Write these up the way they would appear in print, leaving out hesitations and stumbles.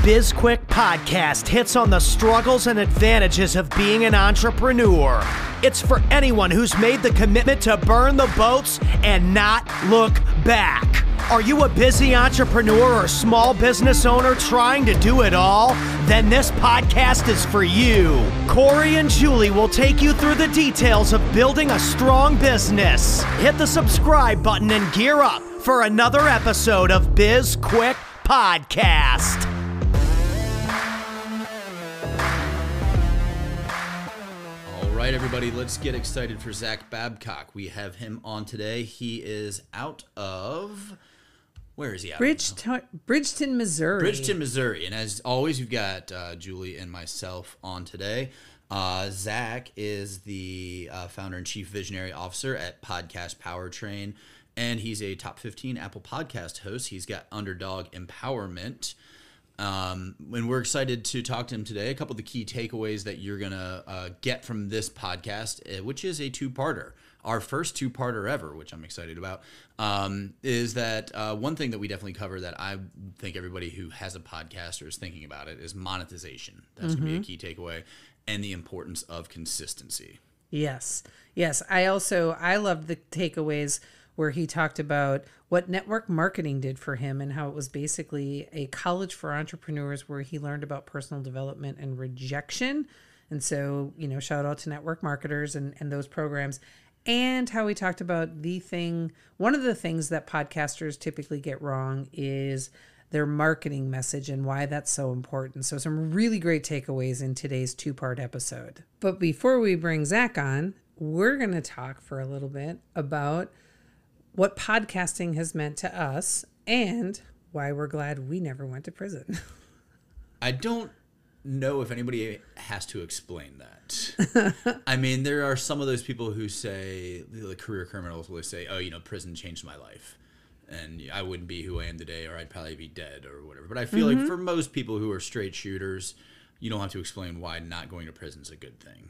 BizQuik podcast hits on the struggles and advantages of being an entrepreneur. It's for anyone who's made the commitment to burn the boats and not look back. Are you a busy entrepreneur or small business owner trying to do it all? Then this podcast is for you. Corey and Julie will take you through the details of building a strong business. Hit the subscribe button and gear up for another episode of BizQuik Podcast. All right, everybody, let's get excited for Zach Babcock. We have him on today. He is out of... Where is he out? Bridgeton, Missouri. Bridgeton, Missouri. And as always, we've got Julie and myself on today. Zach is the founder and chief visionary officer at Podcast Powertrain, and he's a top 15 Apple podcast host. He's got Underdog Empowerment. And we're excited to talk to him today. A couple of the key takeaways that you're going to get from this podcast, which is a two-parter. Our first two-parter ever, which I'm excited about, is that one thing that we definitely cover that I think everybody who has a podcast or is thinking about it is monetization. That's going to be a key takeaway, and the importance of consistency. Yes. I love the takeaways where he talked about what network marketing did for him and how it was basically a college for entrepreneurs where he learned about personal development and rejection. And so, shout out to network marketers and those programs. And how we talked about one of the things that podcasters typically get wrong is their marketing message and why that's so important. So some really great takeaways in today's two-part episode. But before we bring Zach on, we're going to talk for a little bit about what podcasting has meant to us and why we're glad we never went to prison. I don't know if anybody has to explain that. I mean, there are some of those people who say, the career criminals will say, prison changed my life and I wouldn't be who I am today, or I'd probably be dead or whatever. But I feel like for most people who are straight shooters, you don't have to explain why not going to prison is a good thing.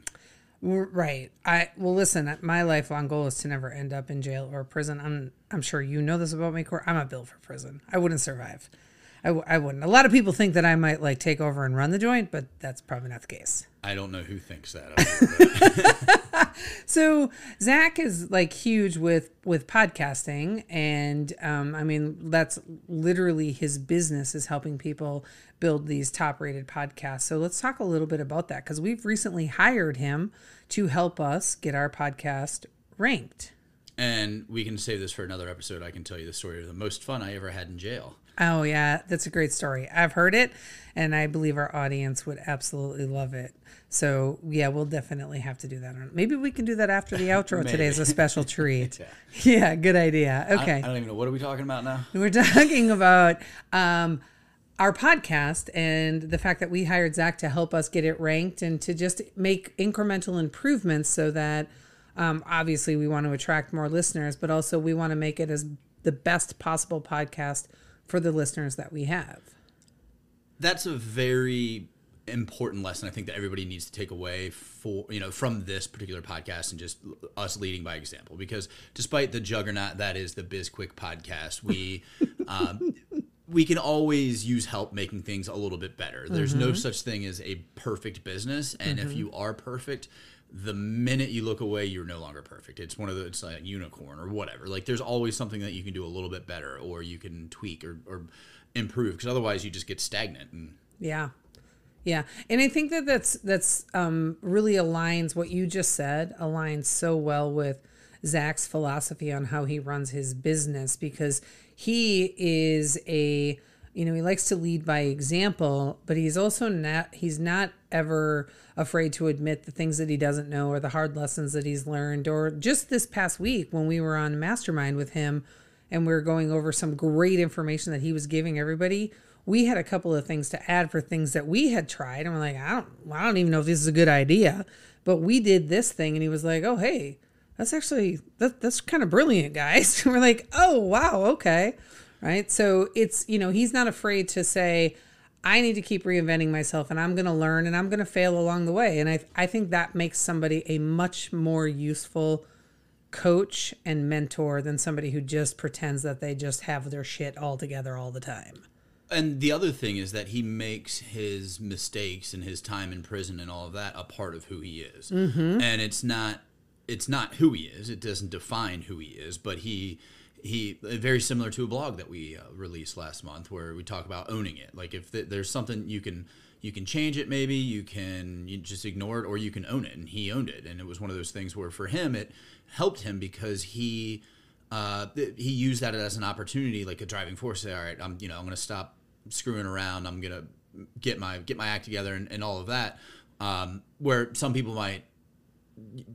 Right. Listen, my lifelong goal is to never end up in jail or prison. I'm sure you know this about me, Corey. I'm not built for prison. I wouldn't survive. I wouldn't. A lot of people think that I might take over and run the joint, but that's probably not the case. I don't know who thinks that. So Zach is huge with podcasting, and that's literally his business, is helping people build these top-rated podcasts. So let's talk a little bit about that, because we've recently hired him to help us get our podcast ranked. And we can save this for another episode. I can tell you the story of the most fun I ever had in jail. Oh, yeah. That's a great story. I've heard it, and I believe our audience would absolutely love it. So, yeah, we'll definitely have to do that. Maybe we can do that after the outro today as a special treat. Yeah, good idea. Okay. I don't even know. What are we talking about now? We're talking about our podcast and the fact that we hired Zach to help us get it ranked and to just make incremental improvements so that obviously we want to attract more listeners, but also we want to make it as the best possible podcast for the listeners that we have. That's a very important lesson I think that everybody needs to take away from this particular podcast, and just us leading by example, because despite the juggernaut that is the BizQuik podcast, we can always use help making things a little bit better. There's no such thing as a perfect business, and if you are perfect, the minute you look away, you're no longer perfect. It's it's like a unicorn or whatever. There's always something that you can do a little bit better, or you can tweak or improve, because otherwise you just get stagnant. Yeah. And I think that's really aligns what you just said, aligns so well with Zach's philosophy on how he runs his business, because he is he likes to lead by example, but he's not ever afraid to admit the things that he doesn't know or the hard lessons that he's learned. Or just this past week when we were on Mastermind with him and we were going over some great information that he was giving everybody, we had a couple of things to add for things that we had tried. And we're like, I don't even know if this is a good idea, but we did this thing. And he was like, oh, hey, that's actually, that's kind of brilliant, guys. We're like, oh, wow. Okay. Right. So it's, he's not afraid to say, I need to keep reinventing myself, and I'm going to learn, and I'm going to fail along the way. And I think that makes somebody a much more useful coach and mentor than somebody who just pretends that they just have their shit all together all the time. And the other thing is that he makes his mistakes and his time in prison and all of that a part of who he is. Mm-hmm. And it's not who he is. It doesn't define who he is, but he very similar to a blog that we released last month where we talk about owning it. Like if there's something you can change it, maybe you just ignore it, or you can own it. And he owned it. And it was one of those things where for him, it helped him because he used that as an opportunity, like a driving force. Say, all right, I'm going to stop screwing around. I'm going to get my act together and all of that. Where some people might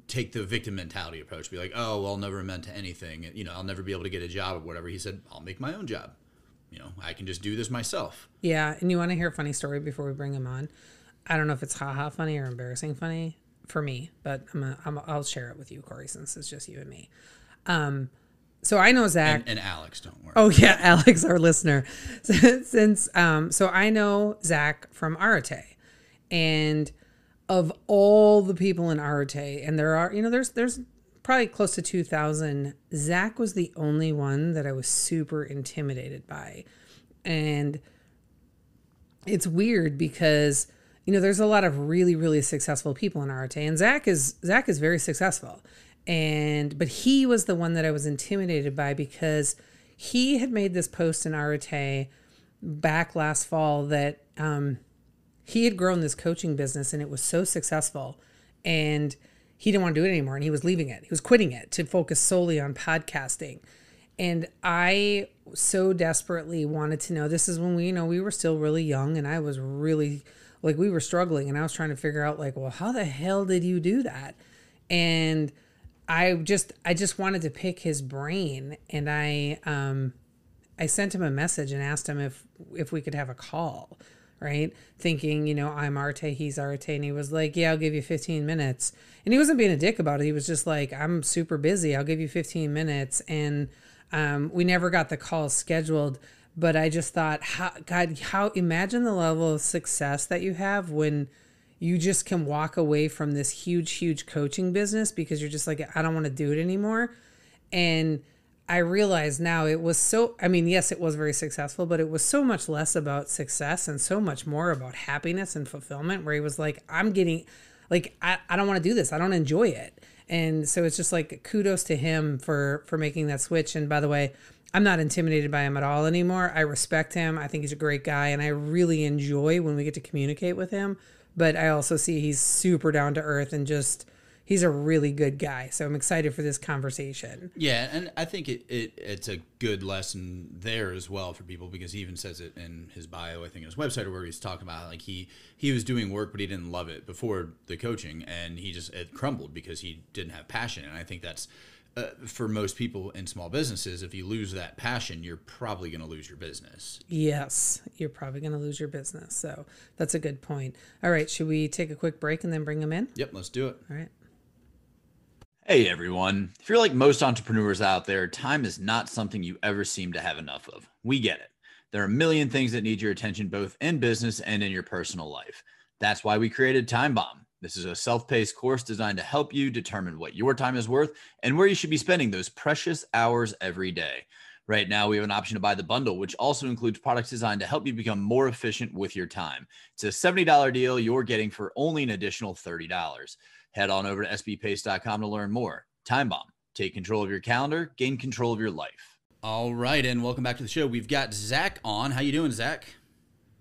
take the victim mentality approach, be like, oh, well, I'll never amount to anything. I'll never be able to get a job or whatever. He said, I'll make my own job. I can just do this myself. Yeah. And you want to hear a funny story before we bring him on? I don't know if it's haha funny or embarrassing funny for me, but I'll share it with you, Corey, since it's just you and me. So I know Zach and Alex. Don't worry. Oh yeah, Alex, our listener. So I know Zach from Arete, and of all the people in Arete, and there are there's probably close to 2,000. Zach was the only one that I was super intimidated by, and it's weird because there's a lot of really really successful people in Arete, and Zach is very successful. But he was the one that I was intimidated by because he had made this post in Arete back last fall that he had grown this coaching business and it was so successful and he didn't want to do it anymore and he was leaving it. He was quitting it to focus solely on podcasting. And I so desperately wanted to know, this is when we were still really young and I was really we were struggling and I was trying to figure out well, how the hell did you do that? And I just wanted to pick his brain, and I sent him a message and asked him if we could have a call, right? Thinking, I'm Arte, he's Arte, and he was like, yeah, I'll give you 15 minutes. And he wasn't being a dick about it. He was just like, I'm super busy. I'll give you 15 minutes. And we never got the call scheduled, but I just thought, how imagine the level of success that you have when you just can walk away from this huge, huge coaching business because you're just like, I don't want to do it anymore. And I realize now it was yes, it was very successful, but it was so much less about success and so much more about happiness and fulfillment, where he was like, I'm getting I don't want to do this. I don't enjoy it. And so it's just kudos to him for making that switch. And by the way, I'm not intimidated by him at all anymore. I respect him. I think he's a great guy. And I really enjoy when we get to communicate with him. But I also see he's super down to earth and he's a really good guy. So I'm excited for this conversation. Yeah, and I think it's a good lesson there as well for people because he even says it in his bio, I think, in his website, where he's talking about he was doing work, but he didn't love it before the coaching, and it crumbled because he didn't have passion. And I think that's for most people in small businesses, if you lose that passion, you're probably going to lose your business. Yes, you're probably going to lose your business. So that's a good point. All right, should we take a quick break and then bring them in? Yep, let's do it. All right. Hey, everyone. If you're like most entrepreneurs out there, time is not something you ever seem to have enough of. We get it. There are a million things that need your attention, both in business and in your personal life. That's why we created Time Bomb. This is a self-paced course designed to help you determine what your time is worth and where you should be spending those precious hours every day. Right now, we have an option to buy the bundle, which also includes products designed to help you become more efficient with your time. It's a $70 deal you're getting for only an additional $30. Head on over to sbpace.com to learn more. Time Bomb. Take control of your calendar, gain control of your life. All right, and welcome back to the show. We've got Zach on. How you doing, Zach?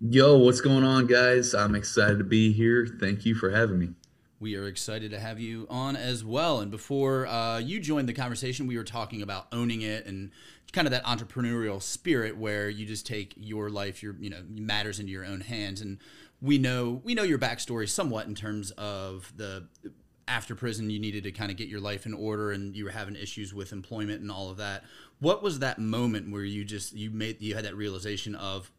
Yo, what's going on, guys? I'm excited to be here. Thank you for having me. We are excited to have you on as well. And before you joined the conversation, we were talking about owning it and kind of that entrepreneurial spirit where you just take your life, your matters into your own hands. And we know your backstory somewhat in terms of the after prison, you needed to kind of get your life in order and you were having issues with employment and all of that. What was that moment where you had that realization of,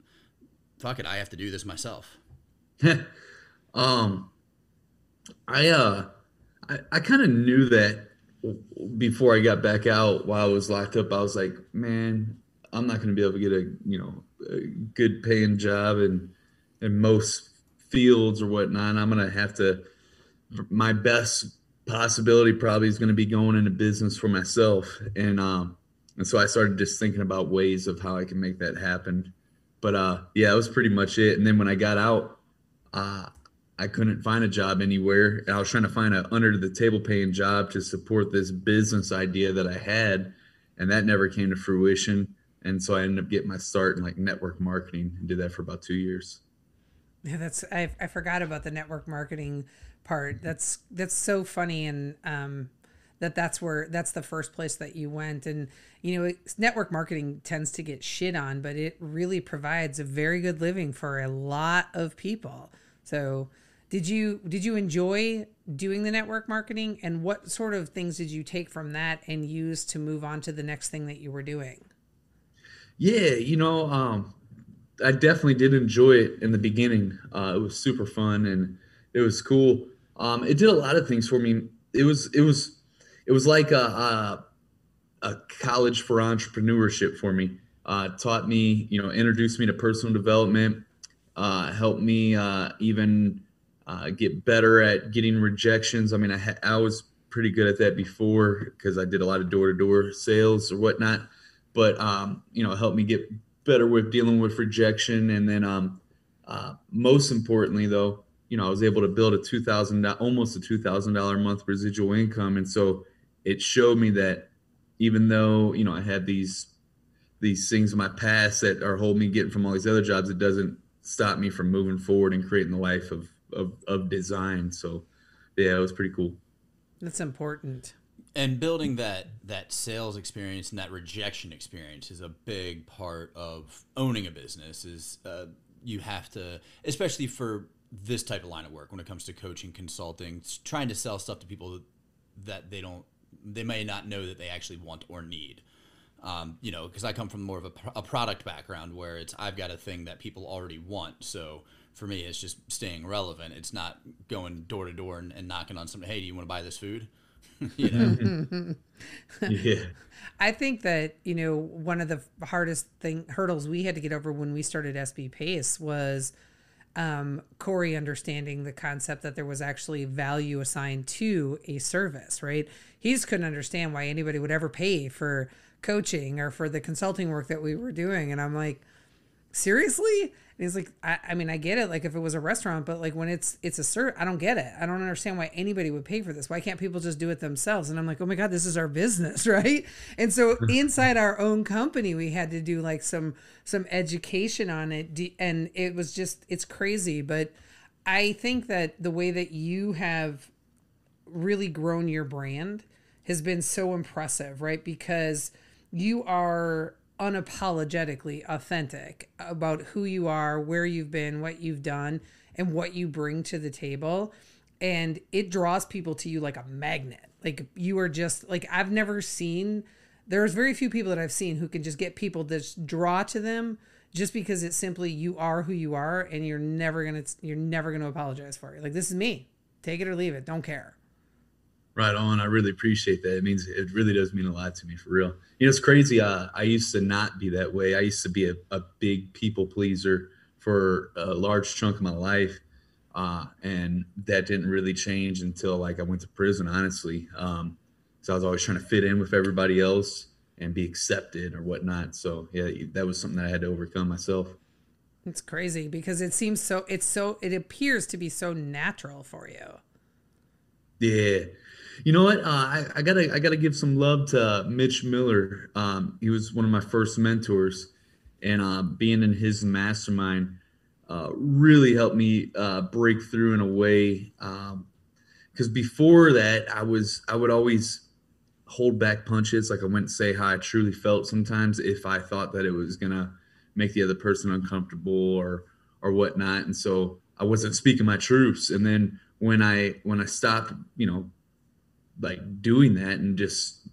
fuck it, I have to do this myself? I kind of knew that before I got back out. While I was locked up, I was like, man, I'm not going to be able to get a good paying job in most fields or whatnot. I'm going to have to, my best possibility probably is going to be going into business for myself. And so I started just thinking about ways of how I can make that happen Yeah, that was pretty much it. And then when I got out, uh, I couldn't find a job anywhere. And I was trying to find an under the table paying job to support this business idea that I had, and that never came to fruition. And so I ended up getting my start in like network marketing and did that for about 2 years. Yeah, I forgot about the network marketing part. That's so funny, and that's the first place that you went. And network marketing tends to get shit on, but it really provides a very good living for a lot of people. So did you enjoy doing the network marketing, and what sort of things did you take from that and use to move on to the next thing that you were doing? Yeah, I definitely did enjoy it in the beginning. It was super fun and it was cool. It did a lot of things for me. It was like a college for entrepreneurship for me. Taught me, introduced me to personal development, helped me even get better at getting rejections. I mean, I was pretty good at that before because I did a lot of door-to-door sales or whatnot. But it helped me get better with dealing with rejection. And then most importantly, though, I was able to build almost a $2,000 a month residual income. And so it showed me that even though, I had these things in my past that are holding me getting from all these other jobs, it doesn't stop me from moving forward and creating the life of design. So yeah, it was pretty cool. That's important. And building that sales experience and that rejection experience is a big part of owning a business. Is you have to, especially for this type of line of work, when it comes to coaching, consulting, trying to sell stuff to people that they may not know that they actually want or need. Because I come from more of a product background where I've got a thing that people already want. So for me, it's just staying relevant. It's not going door to door and knocking on somebody. Hey, do you want to buy this food? Yeah. I think that, one of the hardest hurdles we had to get over when we started SB Pace was Corey understanding the concept that there was actually value assigned to a service, right? He just couldn't understand why anybody would ever pay for coaching or for the consulting work that we were doing. And I'm like, seriously? And he's like, I mean, I get it. Like if it was a restaurant, but like when it's a service, I don't get it. I don't understand why anybody would pay for this. Why can't people just do it themselves? And I'm like, oh my God, this is our business, right? And so inside our own company, we had to do like some education on it. And it was it's crazy. But I think that the way that you have really grown your brand has been so impressive, right? Because you are unapologetically authentic about who you are, where you've been, what you've done, and what you bring to the table. And it draws people to you like a magnet. Like you are just like, there's very few people that I've seen who can just get people to just draw to them just because it's simply you are who you are, and you're never gonna apologize for it. Like, this is me. Take it or leave it. Don't care. Right on. I really appreciate that. It really does mean a lot to me, for real. It's crazy. I used to not be that way. I used to be a big people pleaser for a large chunk of my life. And that didn't really change until like I went to prison, honestly. So I was always trying to fit in with everybody else and be accepted or whatnot. So yeah, that was something that I had to overcome myself. It's crazy because it appears to be so natural for you. Yeah. You know what? I gotta give some love to Mitch Miller. He was one of my first mentors, and being in his mastermind really helped me break through in a way. Because before that, I would always hold back punches. Like I wouldn't say how I truly felt sometimes if I thought that it was gonna make the other person uncomfortable or whatnot. And so I wasn't speaking my truths. And then when I stopped, like doing that and just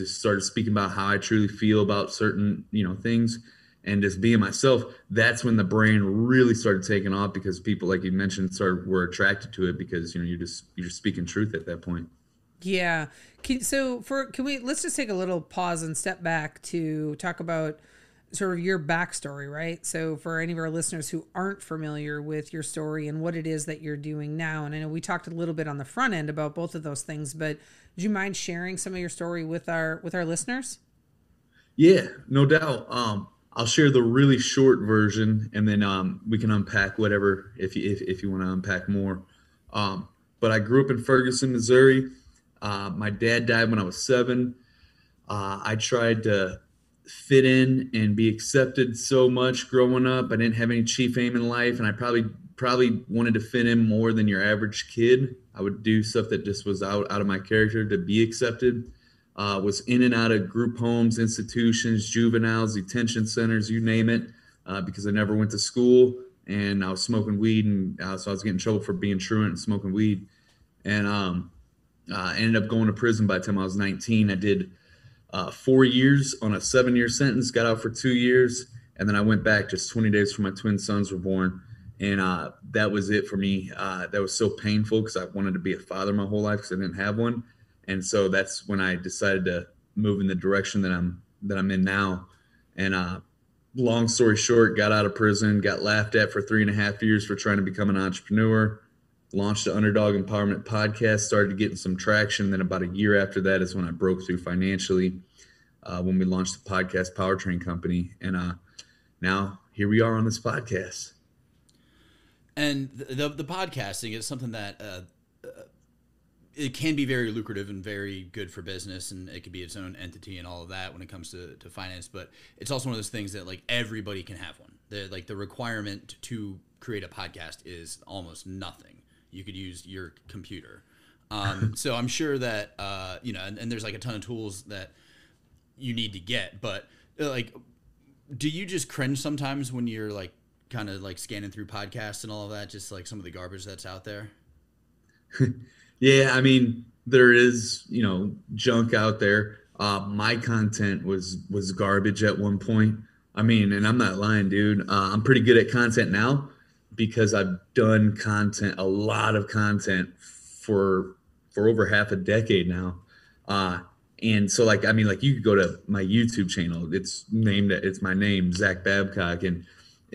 started speaking about how I truly feel about certain, things and just being myself, that's when the brand really started taking off, because people, like you mentioned, were attracted to it because, you're just speaking truth at that point. Yeah. Let's just take a little pause and step back to talk about sort of your backstory, right? So for any of our listeners who aren't familiar with your story and what it is that you're doing now, and I know we talked a little bit on the front end about both of those things, but would you mind sharing some of your story with our listeners? Yeah, no doubt. I'll share the really short version, and then we can unpack whatever if you want to unpack more. But I grew up in Ferguson, Missouri. My dad died when I was 7. I tried to fit in and be accepted so much growing up. I didn't have any chief aim in life, and I probably wanted to fit in more than your average kid. I would do stuff that just was out of my character to be accepted. Was in and out of group homes, institutions, juveniles, detention centers, you name it, because I never went to school, and I was smoking weed, and so I was getting in trouble for being truant and smoking weed, and I ended up going to prison by the time I was 19. I did 4 years on a 7-year sentence, got out for 2 years, and then I went back just 20 days before my twin sons were born, and that was it for me. That was so painful because I wanted to be a father my whole life because I didn't have one. And so that's when I decided to move in the direction that I'm in now. And long story short, got out of prison, got laughed at for 3.5 years for trying to become an entrepreneur, launched the Underdog Empowerment podcast, started getting some traction. Then about a year after that is when I broke through financially when we launched the podcast Powertrain Company. And now here we are on this podcast. And the podcasting is something that it can be very lucrative and very good for business, and it could be its own entity and all of that when it comes to finance. But it's also one of those things that like everybody can have one. The requirement to create a podcast is almost nothing. You could use your computer. So I'm sure that and there's like a ton of tools that you need to get. But like, do you just cringe sometimes when you're like kind of like scanning through podcasts and all of that, just like some of the garbage that's out there? Yeah, I mean, there is, junk out there. My content was garbage at one point. I mean, and I'm not lying, dude. I'm pretty good at content now because I've done a lot of content for over half a decade now. And so you could go to my YouTube channel. It's my name, Zach Babcock, and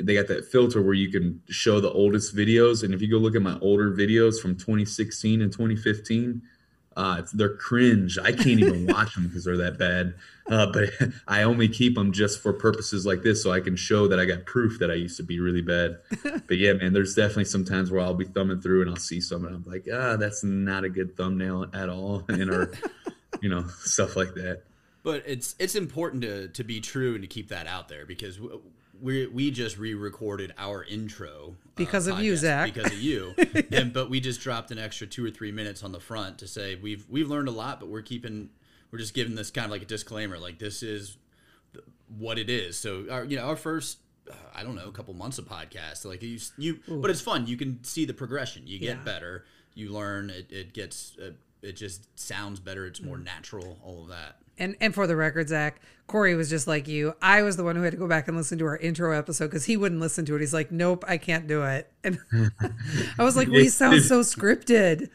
they got that filter where you can show the oldest videos. And if you go look at my older videos from 2016 and 2015, they're cringe. I can't even watch them because they're that bad. But I only keep them just for purposes like this, so I can show that I got proof that I used to be really bad. But yeah, man, there's definitely some times where I'll be thumbing through and I'll see something. I'm like, that's not a good thumbnail at all. Or, stuff like that. But it's important to be true and to keep that out there, because we just re-recorded our intro because of you, Zach. Because of you, but we just dropped an extra 2 or 3 minutes on the front to say we've learned a lot, but we're just giving this kind of like a disclaimer, like this is what it is. So our first a couple months of podcast, like but it's fun. You can see the progression. You get better. You learn. It gets. It just sounds better. It's more natural. All of that. And for the record, Zach, Corey was just like you. I was the one who had to go back and listen to our intro episode because he wouldn't listen to it. He's like, nope, I can't do it. And I was like, we sound so scripted.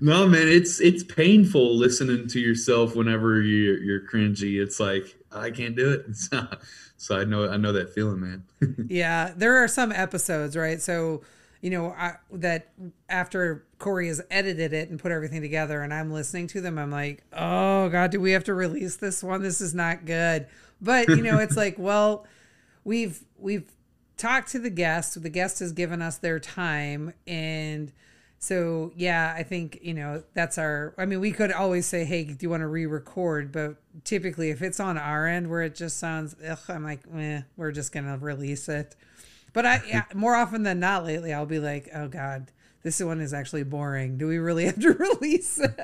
No, man, it's painful listening to yourself whenever you're cringy. It's like, I can't do it. So I know that feeling, man. Yeah, there are some episodes, right? So, that after Corey has edited it and put everything together and I'm listening to them, I'm like, oh God, do we have to release this one? This is not good. But, it's like, well, we've talked to the guest. The guest has given us their time. And so, yeah, I think, that's we could always say, hey, do you want to re-record? But typically if it's on our end where it just sounds, I'm like, we're just going to release it. But more often than not lately, I'll be like, oh God, this one is actually boring. Do we really have to release it?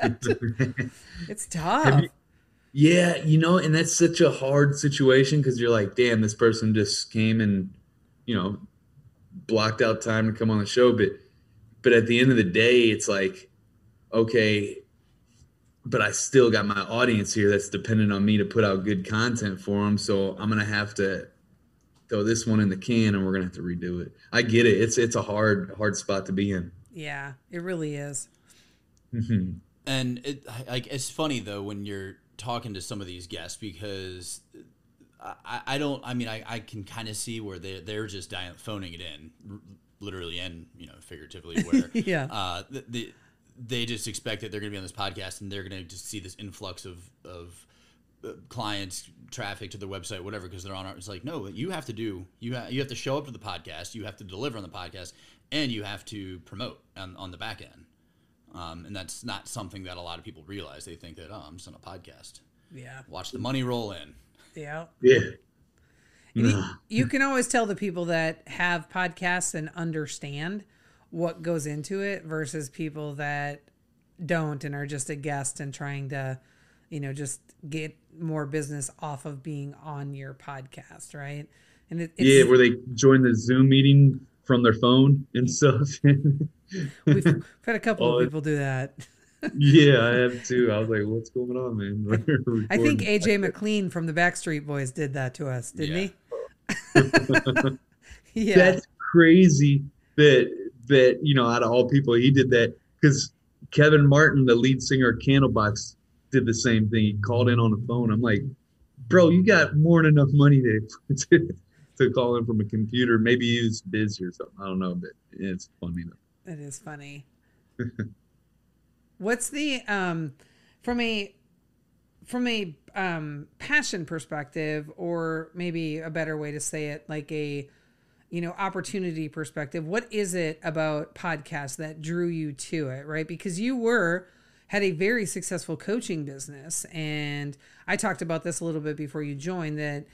It's tough. Yeah, and that's such a hard situation because you're like, damn, this person just came and, blocked out time to come on the show. But at the end of the day, it's like, okay, but I still got my audience here that's dependent on me to put out good content for them. So I'm going to have to throw this one in the can and we're going to have to redo it. I get it. It's a hard spot to be in. Yeah, it really is. Mm-hmm. And it's funny though, when you're talking to some of these guests, because I can kind of see where they're just phoning it in, literally and figuratively, where yeah. They just expect that they're going to be on this podcast and they're going to just see this influx of clients traffic to their website, whatever, because they're on our, it's like, no, you have to show up to the podcast, you have to deliver on the podcast, and you have to promote on the back end. And that's not something that a lot of people realize. They think that, oh, I'm just on a podcast. Yeah. Watch the money roll in. Yeah. Yeah. You can always tell the people that have podcasts and understand what goes into it versus people that don't and are just a guest and trying to, just get more business off of being on your podcast, right? And it's, where they join the Zoom meeting from their phone and stuff. we've had a couple of people do that. Yeah, I have too. I was like, what's going on, man? I think AJ McLean from the Backstreet Boys did that to us, didn't he? Yeah. That's crazy that out of all people, he did that, because Kevin Martin, the lead singer of Candlebox, did the same thing. He called in on the phone. I'm like, bro, you got more than enough money to call in from a computer. Maybe use Biz or something. I don't know, but it's funny though. It is funny. What's the from a passion perspective, or maybe a better way to say it, like a opportunity perspective, what is it about podcasts that drew you to it, right? Because you had a very successful coaching business, and I talked about this a little bit before you joined, that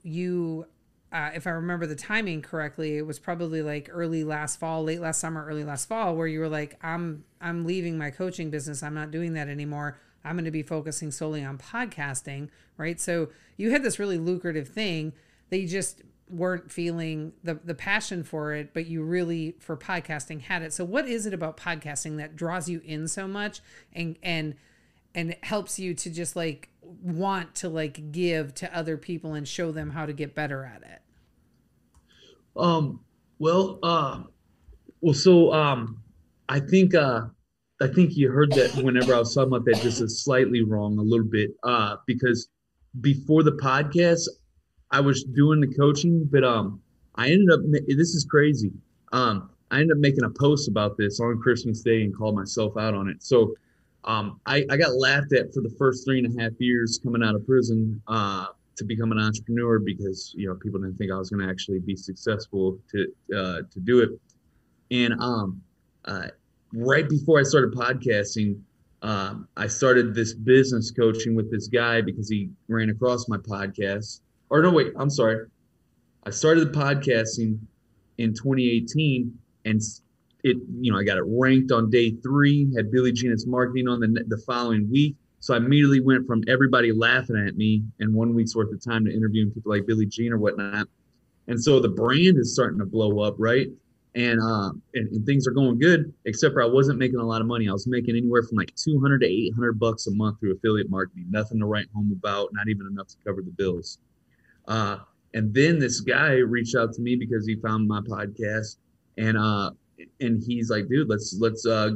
you if I remember the timing correctly, it was probably like late last summer, early last fall, where you were like, I'm leaving my coaching business. I'm not doing that anymore. I'm going to be focusing solely on podcasting, right? So you had this really lucrative thing that you just weren't feeling the passion for it, but you really, for podcasting, had it. So what is it about podcasting that draws you in so much and helps you to just like want to like give to other people and show them how to get better at it? I think you heard that whenever I was talking about that just is slightly wrong a little bit, because before the podcast, I was doing the coaching, but I ended up, this is crazy. I ended up making a post about this on Christmas Day and called myself out on it. So I got laughed at for the first 3.5 years coming out of prison to become an entrepreneur, because people didn't think I was going to actually be successful to do it. And right before I started podcasting, I started this business coaching with this guy because he ran across my podcast. Or no, wait, I'm sorry. I started the podcasting in 2018, and I got it ranked on day 3, had Billie Jean as marketing on the following week. So I immediately went from everybody laughing at me in 1 week's worth of time to interviewing people like Billie Jean or whatnot. And so the brand is starting to blow up, right? And things are going good, except for I wasn't making a lot of money. I was making anywhere from like $200 to $800 a month through affiliate marketing. Nothing to write home about, not even enough to cover the bills. And then this guy reached out to me because he found my podcast, and he's like, dude, let's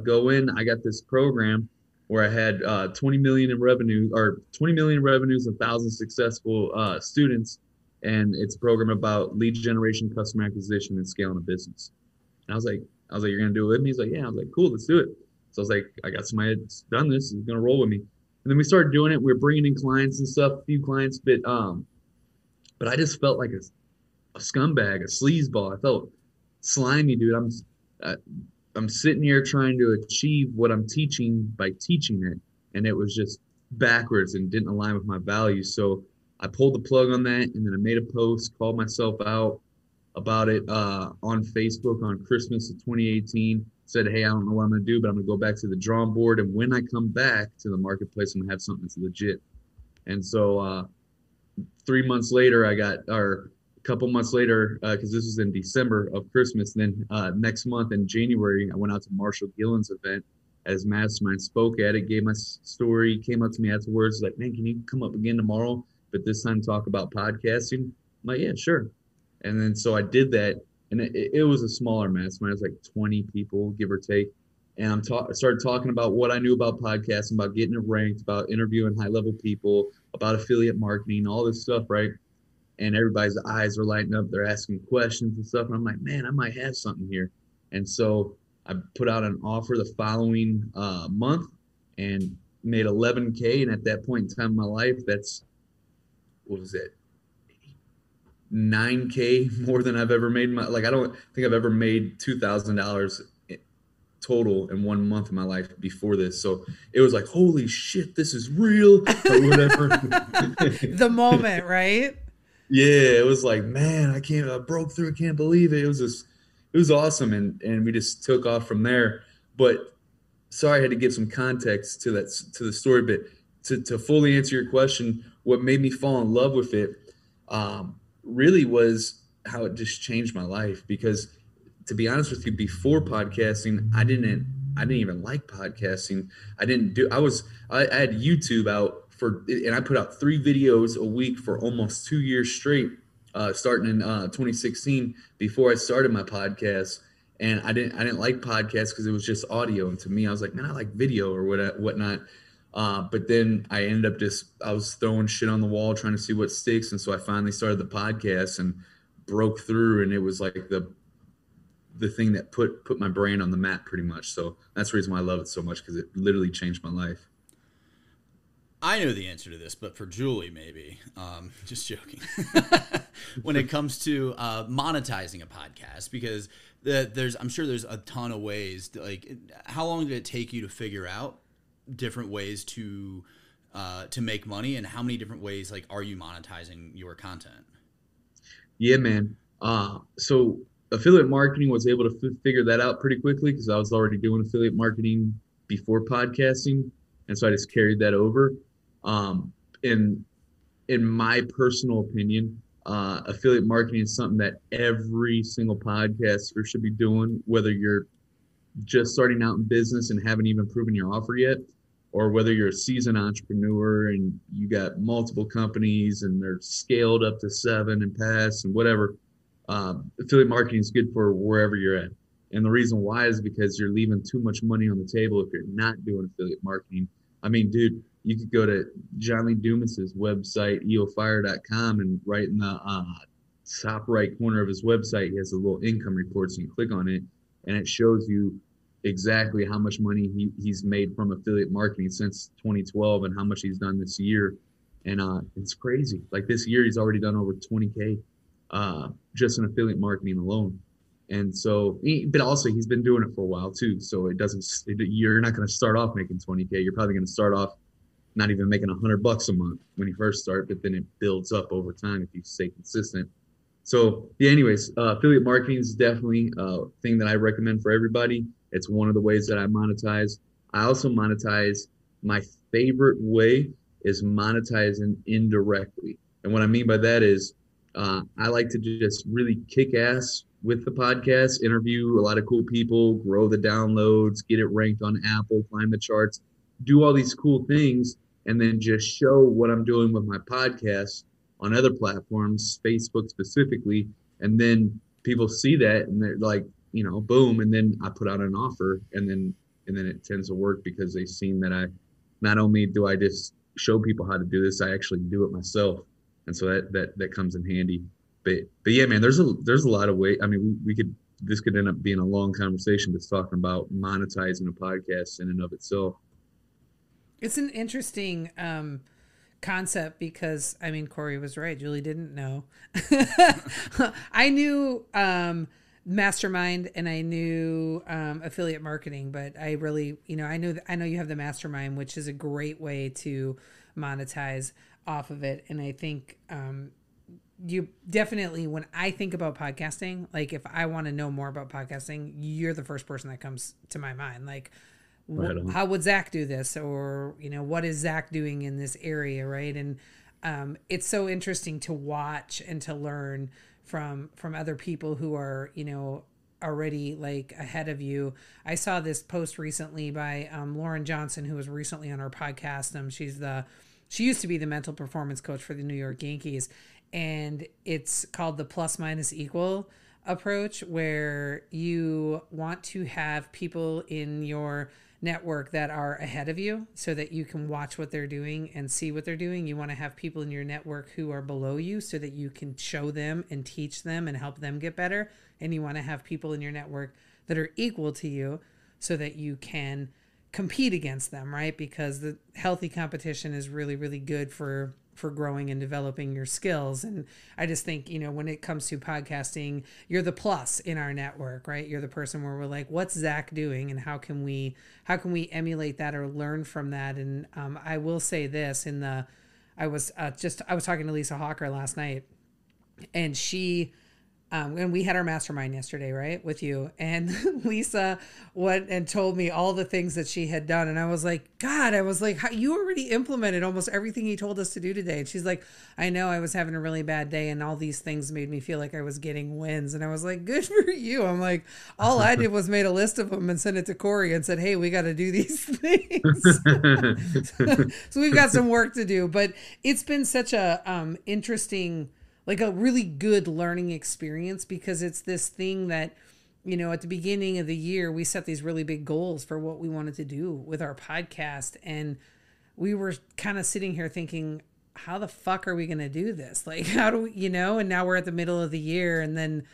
go in. I got this program where I had 20 million in revenue, or 20 million revenues, 1,000 successful students, and it's a program about lead generation, customer acquisition, and scaling a business. And I was like, you're gonna do it with me? He's like, yeah. I was like, cool, let's do it. So I was like, I got somebody that's done this, who's gonna roll with me. And then we started doing it. We were bringing in clients and stuff, a few clients, but I just felt like a scumbag, a sleazeball. I felt slimy, dude. I'm sitting here trying to achieve what I'm teaching by teaching it, and it was just backwards and didn't align with my values. So I pulled the plug on that, and then I made a post, called myself out about it on Facebook on Christmas of 2018. Said, hey, I don't know what I'm going to do, but I'm going to go back to the drawing board, and when I come back to the marketplace, I'm going to have something that's legit. And so 3 months later, a couple months later, because this was in December of Christmas, and then next month in January, I went out to Marshall Gillen's event as mastermind, spoke at it, gave my story, came up to me afterwards, like, man, can you come up again tomorrow, but this time talk about podcasting? I'm like, yeah, sure. And then so I did that, and it was a smaller mastermind. It was like 20 people, give or take. And I started talking about what I knew about podcasting, about getting it ranked, about interviewing high-level people, about affiliate marketing, all this stuff, right? And everybody's eyes are lighting up. They're asking questions and stuff. And I'm like, man, I might have something here. And so I put out an offer the following month, and made 11K. And at that point in time in my life, that's, what was it? 9K more than I've ever made. Like, I don't think I've ever made $2,000 total in 1 month of my life before this. So it was like, holy shit, this is real, or whatever. The moment, right? Yeah, it was like, man, I broke through. I can't believe it. It was awesome. And we just took off from there. But sorry, I had to give some context to the story, but to fully answer your question, what made me fall in love with it, really was how it just changed my life. Because to be honest with you, before podcasting, I didn't even like podcasting. I had YouTube out and I put out 3 videos a week for almost 2 years straight, starting in 2016 before I started my podcast. And I didn't like podcasts because it was just audio. And to me, I was like, man, I like video or whatnot. But then I ended up I was throwing shit on the wall, trying to see what sticks. And so I finally started the podcast and broke through. And it was like the thing that put my brain on the map pretty much. So that's the reason why I love it so much, because it literally changed my life. I know the answer to this, but for Julie, maybe. Just joking. When it comes to monetizing a podcast, because I'm sure there's a ton of ways. Like, how long did it take you to figure out different ways to make money, and how many different ways are you monetizing your content? Yeah, man. So affiliate marketing, was able to figure that out pretty quickly because I was already doing affiliate marketing before podcasting, and so I just carried that over. In my personal opinion, affiliate marketing is something that every single podcaster should be doing, whether you're just starting out in business and haven't even proven your offer yet, or whether you're a seasoned entrepreneur and you got multiple companies and they're scaled up to 7 and past and whatever. Affiliate marketing is good for wherever you're at. And the reason why is because you're leaving too much money on the table if you're not doing affiliate marketing. I mean, dude, you could go to John Lee Dumas's website, eofire.com, and right in the top right corner of his website, he has a little income report. So you click on it and it shows you exactly how much money he's made from affiliate marketing since 2012 and how much he's done this year. And it's crazy. Like, this year, he's already done over 20K just in affiliate marketing alone. And so, but also he's been doing it for a while too. So you're not going to start off making 20K. You're probably going to start off not even making $100 a month when you first start, but then it builds up over time if you stay consistent. So yeah, anyways, affiliate marketing is definitely a thing that I recommend for everybody. It's one of the ways that I monetize. I also monetize. My favorite way is monetizing indirectly. And what I mean by that is I like to just really kick ass with the podcast, interview a lot of cool people, grow the downloads, get it ranked on Apple, climb the charts, do all these cool things, and then just show what I'm doing with my podcast on other platforms, Facebook specifically. And then people see that and they're like, boom. And then I put out an offer, and then it tends to work because they've seen that not only do I just show people how to do this, I actually do it myself. And so that comes in handy. But yeah, man, there's a lot of ways. I mean, this could end up being a long conversation just talking about monetizing a podcast in and of itself. It's an interesting concept because, I mean, Corey was right. Julie didn't know. I knew mastermind and I knew affiliate marketing, but I really, I know you have the mastermind, which is a great way to monetize off of it. And I think you definitely, when I think about podcasting, like if I want to know more about podcasting, you're the first person that comes to my mind. Like, how would Zach do this? Or, what is Zach doing in this area? Right. And it's so interesting to watch and to learn from other people who are, already like ahead of you. I saw this post recently by Lauren Johnson, who was recently on our podcast. She used to be the mental performance coach for the New York Yankees. And it's called the plus minus equal approach, where you want to have people in your network that are ahead of you so that you can watch what they're doing and see what they're doing. You want to have people in your network who are below you so that you can show them and teach them and help them get better. And you want to have people in your network that are equal to you so that you can compete against them, right? Because the healthy competition is really, really good for growing and developing your skills. And I just think, when it comes to podcasting, you're the plus in our network, right? You're the person where we're like, what's Zach doing, and how can we emulate that or learn from that? And I will say this: I was talking to Lisa Hawker last night, and and we had our mastermind yesterday, right, with you. And Lisa went and told me all the things that she had done. And I was like, God, how, you already implemented almost everything you told us to do today. And she's like, I know, I was having a really bad day, and all these things made me feel like I was getting wins. And I was like, good for you. I'm like, all I did was made a list of them and sent it to Corey and said, hey, we got to do these things. So we've got some work to do. But it's been such a interesting, like a really good learning experience, because it's this thing that, at the beginning of the year, we set these really big goals for what we wanted to do with our podcast. And we were kind of sitting here thinking, how the fuck are we going to do this? Like, how do we, and now we're at the middle of the year. And then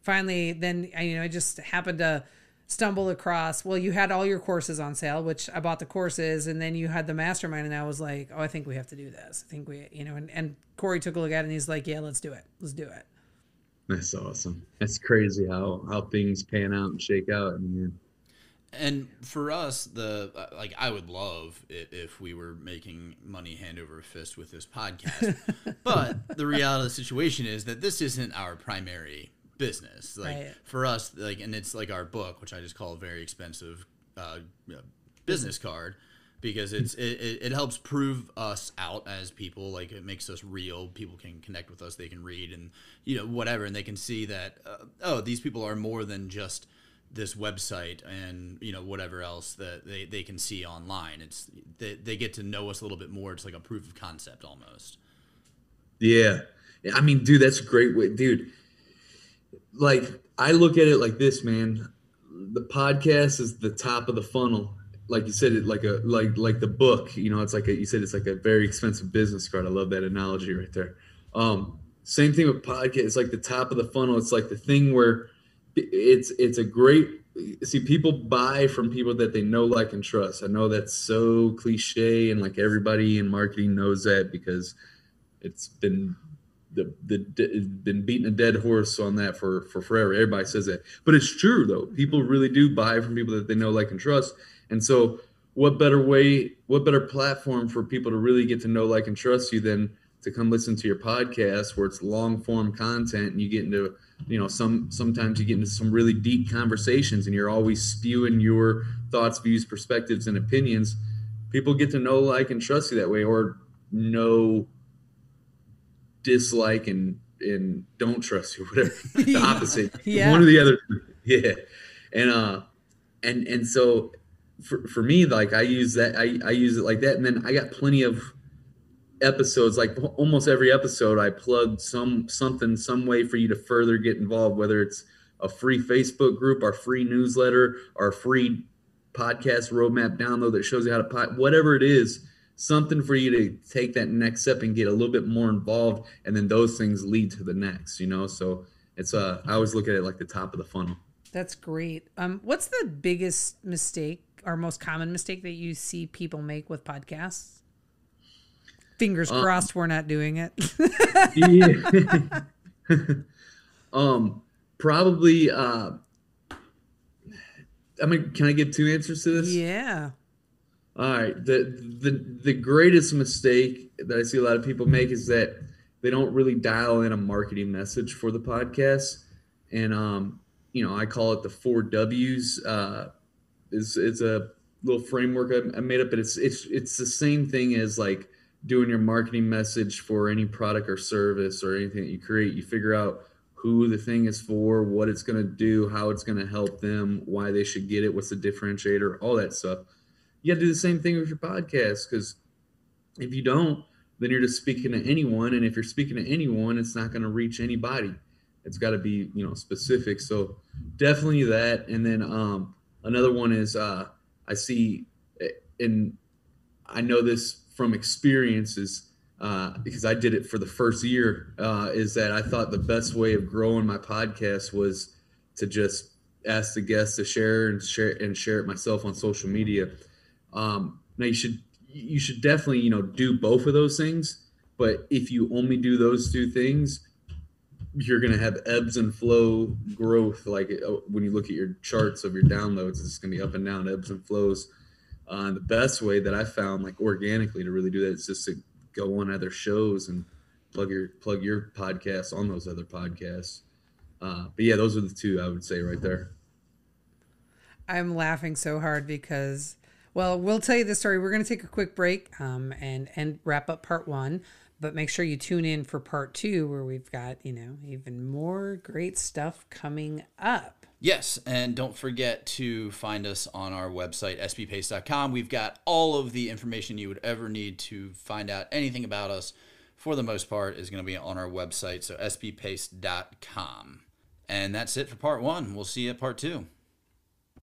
finally, I just happened to stumble across, well, you had all your courses on sale, which I bought the courses, and then you had the mastermind, and I was like, oh, I think we have to do this. I think we, and Corey took a look at it, and he's like, yeah, let's do it. Let's do it. That's awesome. That's crazy how things pan out and shake out in the end. And for us, I would love it if we were making money hand over fist with this podcast. But the reality of the situation is that this isn't our primary business. Like, for us, and it's like our book, which I just call a very expensive business card, because it helps prove us out as people. Like, it makes us real. People can connect with us. They can read and whatever, and they can see that these people are more than just this website and whatever else that they can see online. It's they get to know us a little bit more. It's like a proof of concept almost. Yeah, I mean, dude, that's a great way, dude. Like, I look at it like this, man. The podcast is the top of the funnel. Like you said, it like the book. It's like you said, it's like a very expensive business card. I love that analogy right there. Same thing with podcast. It's like the top of the funnel. It's like the thing where it's a great. See, people buy from people that they know, like, and trust. I know that's so cliche, and like everybody in marketing knows that, because it's been been beating a dead horse on that for forever. Everybody says that, but it's true though. People really do buy from people that they know, like, and trust. And so what better platform for people to really get to know, like, and trust you than to come listen to your podcast, where it's long form content, and you get into, sometimes you get into some really deep conversations, and you're always spewing your thoughts, views, perspectives, and opinions. People get to know, like, and trust you that way, or know, dislike and don't trust you, whatever. The opposite. Yeah. One or the other. Yeah. And so for me, like, I use that, I use it like that. And then I got plenty of episodes, like almost every episode I plugged some way for you to further get involved, whether it's a free Facebook group, our free newsletter, our free podcast roadmap download that shows you how to whatever it is. Something for you to take that next step and get a little bit more involved, and then those things lead to the next, So it's I always look at it like the top of the funnel. That's great. What's the biggest mistake or most common mistake that you see people make with podcasts? Fingers crossed we're not doing it. Yeah. Probably. Can I give two answers to this? Yeah. All right. The greatest mistake that I see a lot of people make is that they don't really dial in a marketing message for the podcast. And, I call it the 4 W's. It's a little framework I made up, but it's the same thing as like doing your marketing message for any product or service or anything that you create. You figure out who the thing is for, what it's going to do, how it's going to help them, why they should get it, what's the differentiator, all that stuff. You got to do the same thing with your podcast, because if you don't, then you're just speaking to anyone. And if you're speaking to anyone, it's not going to reach anybody. It's got to be, specific. So definitely that. And then another one is I see, and I know this from experiences because I did it for the first year, is that I thought the best way of growing my podcast was to just ask the guests to share it myself on social media. Now you should definitely, you know, do both of those things. But if you only do those two things, you're going to have ebbs and flow growth. Like when you look at your charts of your downloads, it's going to be up and down, ebbs and flows. The best way that I found, like organically, to really do that is just to go on other shows and plug your podcast on those other podcasts. But yeah, those are the two I would say right there. I'm laughing so hard because, well, we'll tell you the story. We're going to take a quick break and wrap up part 1. But make sure you tune in for part 2 where we've got, you know, even more great stuff coming up. Yes, and don't forget to find us on our website, sbpace.com. We've got all of the information you would ever need to find out anything about us. For the most part, is going to be on our website, so sbpace.com. And that's it for part 1. We'll see you at part 2.